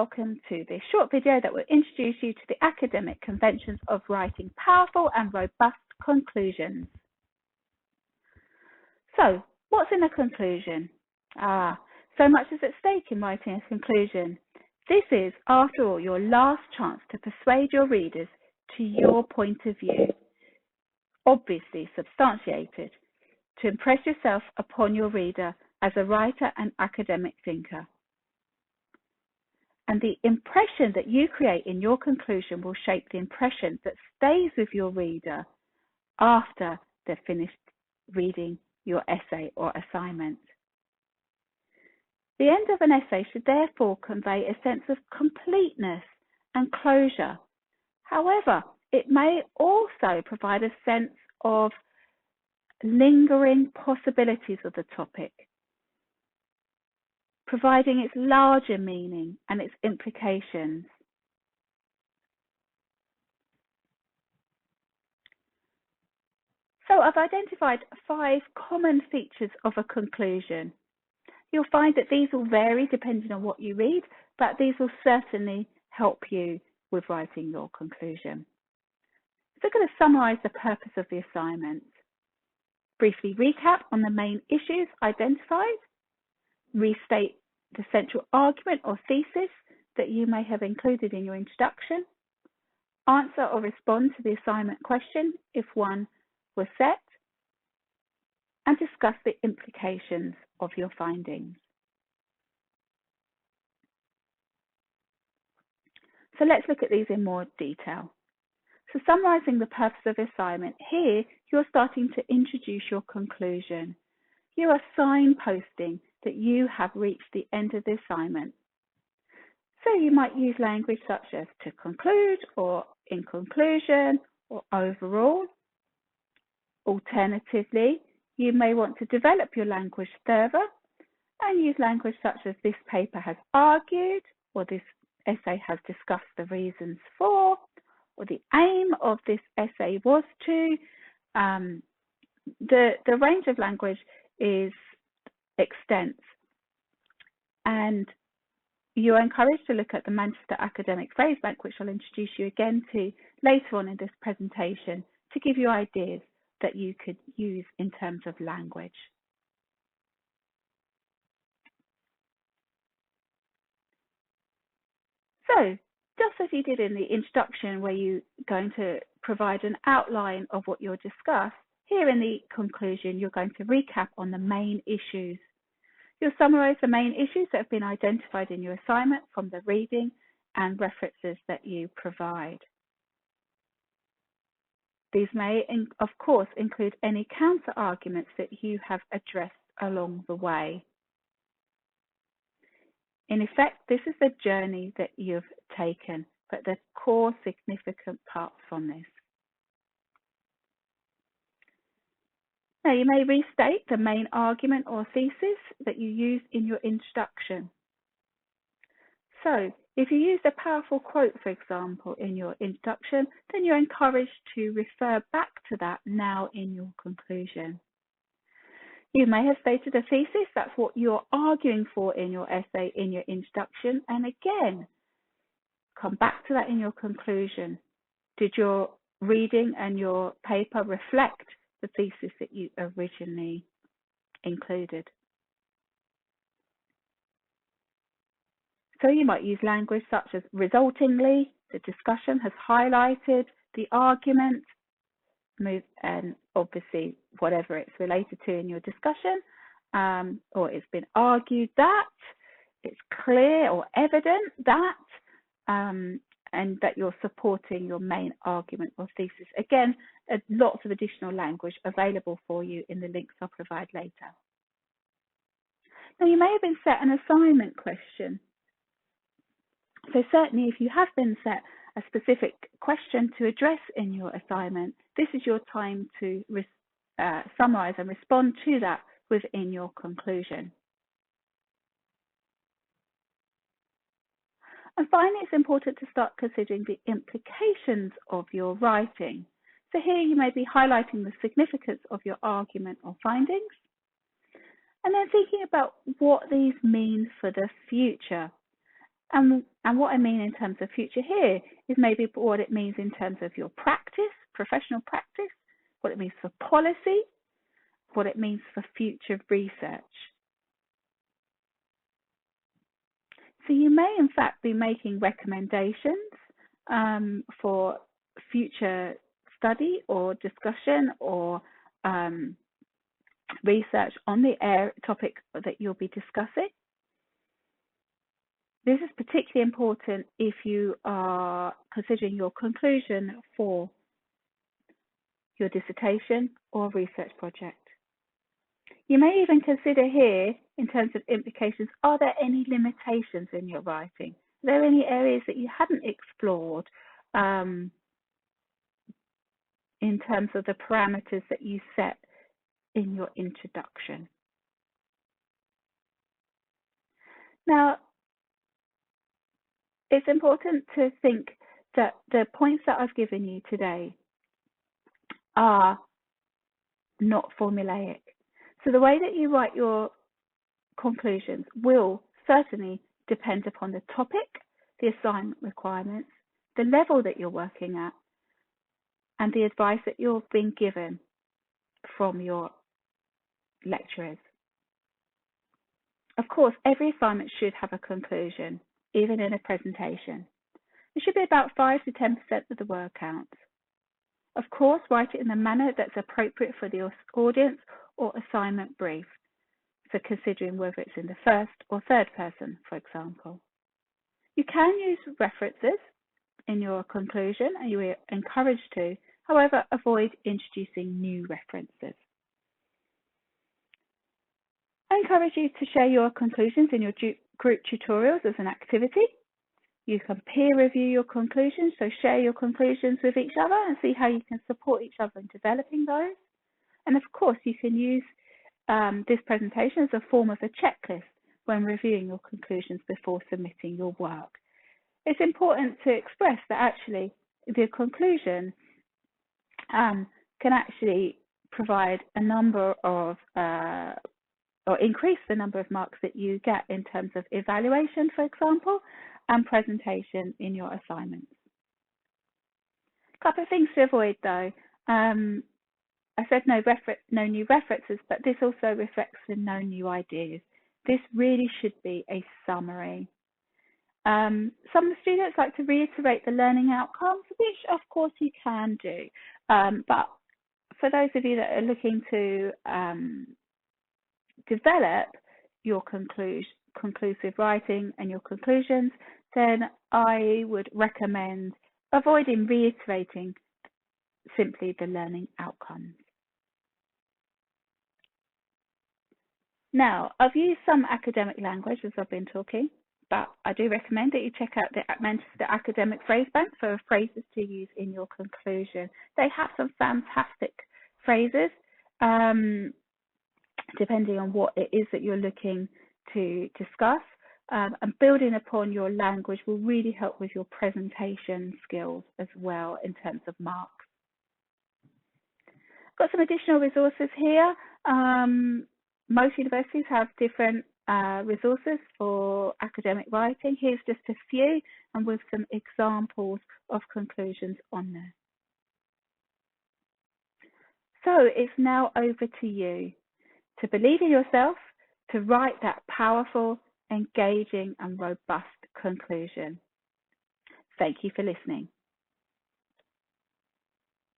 welcome to this short video that will introduce you to the academic conventions of writing powerful and robust conclusions. So, what's in a conclusion? So much is at stake in writing a conclusion. This is, after all, your last chance to persuade your readers to your point of view, obviously substantiated, to impress yourself upon your reader as a writer and academic thinker. And the impression that you create in your conclusion will shape the impression that stays with your reader after they've finished reading your essay or assignment. The end of an essay should therefore convey a sense of completeness and closure. However, it may also provide a sense of lingering possibilities of the topic, providing its larger meaning and its implications. So I've identified 5 common features of a conclusion. You'll find that these will vary depending on what you read, but these will certainly help you with writing your conclusion. So I'm going to summarise the purpose of the assignment. Briefly recap on the main issues identified. Restate the central argument or thesis that you may have included in your introduction. Answer or respond to the assignment question if one was set. And discuss the implications of your findings. So let's look at these in more detail. So summarising the purpose of the assignment, here you're starting to introduce your conclusion. You are signposting that you have reached the end of the assignment. So you might use language such as to conclude or in conclusion or overall. Alternatively, you may want to develop your language further and use language such as this paper has argued, or this essay has discussed the reasons for, or the aim of this essay was to. The range of language is extensive, and you're encouraged to look at the Manchester Academic Phrase Bank, which I'll introduce you again to later on in this presentation, to give you ideas that you could use in terms of language. So, just as you did in the introduction, where you're going to provide an outline of what you'll discuss, here in the conclusion, you're going to recap on the main issues. You'll summarise the main issues that have been identified in your assignment from the reading and references that you provide. These may, of course, include any counter-arguments that you have addressed along the way. In effect, this is the journey that you've taken, but the core significant parts from this. Now, you may restate the main argument or thesis that you used in your introduction. So, if you used a powerful quote, for example, in your introduction, then you're encouraged to refer back to that now in your conclusion. You may have stated a thesis, that's what you're arguing for in your essay, in your introduction, and again, come back to that in your conclusion. Did your reading and your paper reflect the thesis that you originally included? So you might use language such as resultingly, the discussion has highlighted the argument, and obviously whatever it's related to in your discussion, or it's been argued that, it's clear or evident that, and that you're supporting your main argument or thesis. Again, lots of additional language available for you in the links I'll provide later. Now, you may have been set an assignment question. So certainly if you have been set a specific question to address in your assignment, this is your time to summarise and respond to that within your conclusion. And finally, it's important to start considering the implications of your writing. So here you may be highlighting the significance of your argument or findings, and then thinking about what these mean for the future. And what I mean in terms of future here is maybe what it means in terms of your practice, professional practice, what it means for policy, what it means for future research. So you may in fact be making recommendations for future study or discussion or research on the topic that you'll be discussing. This is particularly important if you are considering your conclusion for your dissertation or research project. You may even consider here, in terms of implications, are there any limitations in your writing? Are there any areas that you hadn't explored in terms of the parameters that you set in your introduction? Now, it's important to think that the points that I've given you today are not formulaic. So the way that you write your conclusions will certainly depend upon the topic, the assignment requirements, the level that you're working at, and the advice that you're being given from your lecturers. Of course, every assignment should have a conclusion, even in a presentation. It should be about 5 to 10% of the word count. Of course, write it in a manner that's appropriate for the audience or assignment brief. So considering whether it's in the first or third person, for example. You can use references in your conclusion, and you are encouraged to. However, avoid introducing new references. I encourage you to share your conclusions in your group tutorials as an activity. You can peer review your conclusions, so share your conclusions with each other and see how you can support each other in developing those. And of course, you can use this presentation as a form of a checklist when reviewing your conclusions before submitting your work. It's important to express that actually the conclusion can actually provide a number of or increase the number of marks that you get in terms of evaluation, for example, and presentation in your assignments. A couple of things to avoid though. I said no new references, but this also reflects the no new ideas. This really should be a summary. Some students like to reiterate the learning outcomes, which of course you can do. But for those of you that are looking to develop your conclusive writing and your conclusions, then I would recommend avoiding reiterating simply the learning outcomes. Now, I've used some academic language as I've been talking, but I do recommend that you check out the Manchester Academic Phrase Bank for phrases to use in your conclusion. They have some fantastic phrases, depending on what it is that you're looking to discuss. And building upon your language will really help with your presentation skills as well in terms of marks. Got some additional resources here. Most universities have different resources for academic writing. Here's just a few, and with some examples of conclusions on there. So it's now over to you to believe in yourself, to write that powerful, engaging and robust conclusion. Thank you for listening.